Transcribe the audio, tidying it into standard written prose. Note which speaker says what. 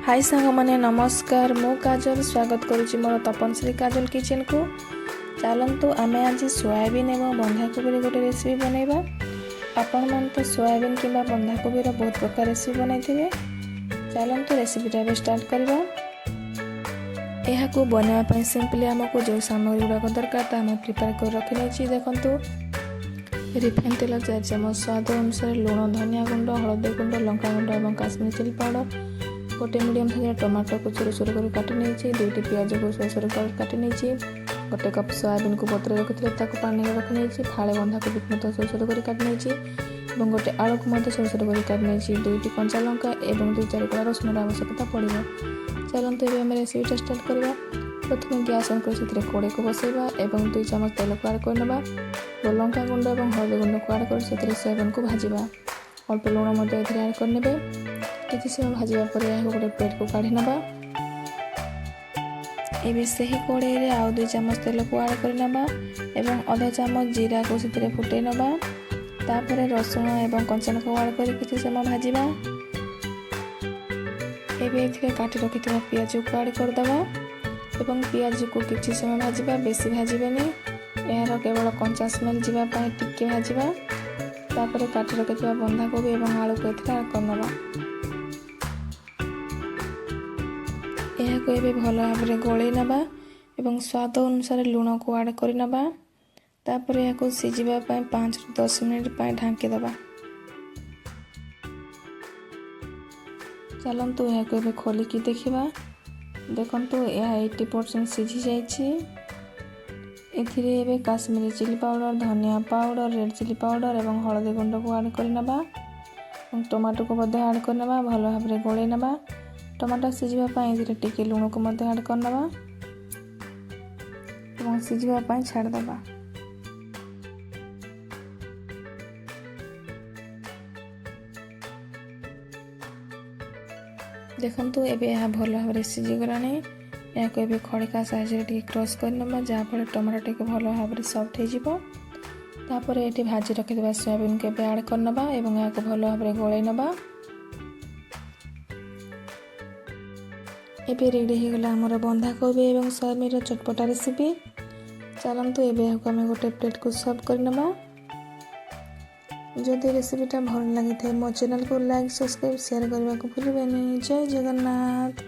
Speaker 1: हाय सांग मैंने नमस्कार मु काजल स्वागत करुच्ची मोर तपनश्रीकाजल किचन को। चलतु आम आज सोयाबीन एवं बंधाकोबी गोटे रेसिपी बनैबा। आपण मन तो सोयाबीन कि बंधाकोबी बहुत प्रकार रेसिपी बनई थे। चलतु रेसिपीटा भी स्टार्ट करवा। यह बनवाई सिंपली आमको जो सामग्री गुड़ाक दरकार आम प्रिपेयर कर रखी नहीं। देखु रिफाइन तेल 4 चामच, स्वाद अनुसार लुण, धनिया गुंड, हलदी गुंड, लंका गुंड और काश्मीरी चिली पाउडर, गोटे मीडियम साइज टमाटो को छोर छोर कर काटी नहीं, 2टी प्याज को छोर छोर कर काटी नहीं, गोटे कप सोयाबीन को पत्र रखी पानी रखी नहीं, फाड़े बंधाकोबी को छोर छोर कर काटी नहीं, गोटे आलू को छोर छोर कर काटी नहीं, 2टी कंचा लंका और 2-4 कोला रसुण आवश्यकता पड़ो। चलते आम रेसिपीटा स्टार्ट करवा। प्रथम गैस ऑन कर कड़े को बसैबा और 2 चामच तेल को आड करना, लंका गुंड और हलदी गुंड को आड कर सोयाबीन को भाजवा। अल्प लुण आड करने किसी समय भाजवा पर गोटे प्लेट को काढ़ी नवा। एबे सही कड़े रे आउ 2 चामच तेल को आड करना एवं आधा चामच जीरा को से फुटे नवा। तापर रसुण एवं कंचा लंका को आड कर किसी समय भाजवा। एबे एथिरे काटी रखिथिबा पियाज को आड कर दवा एवं पियाज को किसी समय भाजवा, बेसी भाजबेनी, यार केवल कंचा स्मेल जीवा पाए टिके भाजवा। तापर काटी रखिथिबा बंधाकोबी एवं आलू को एथिरे आड करनवा। यह को एबे भल भाव गोले नबा एवं स्वाद अनुसार लुण को आड कर नबा। तापर यह को सिझिबा पाए 5-10 मिनिट पाए ढांकी दबा। चलतु यह को एबे खोलिकी देखिबा। देखंतु यह 80% सिझी जाइछि। एथिरे एबे काश्मीरी चिली पाउडर, धनिया पाउडर, रेड चिली पाउडर एवं हलदी गुंड को आड कर नबा। टमाटो को मध्य आड कर नबा, भल भाव गोले नबा। टमाटो सिझिबा पाए एथिरे टिके लुण को मध्य आड कर नबा एवं सिझिबा पाए छाड़ दबा। देखंतु एबे यह भल भाव सिझी गलानी। या को एबे खड़िका साइज रे टिके क्रश कर नबा, जहा फल टमाटो टिके भल भाव सॉफ्ट हो जिवो। तापर एठी भाजी रखिबा सोयाबीन के एबे आड कर नबा एवं या को भल भाव गोळे नबा। एबे रेडी हो गला हमर बंधाकोबी एवं सोयाबीन चटपटा रेसिपी। चलतु एबे आम गोटे प्लेट को सर्व कर नबा। जदि रेसिपीटा भल लगी थाए मो चैनल को लाइक, सब्सक्राइब, शेयर करने को भूलिबेनी। जय जगन्नाथ।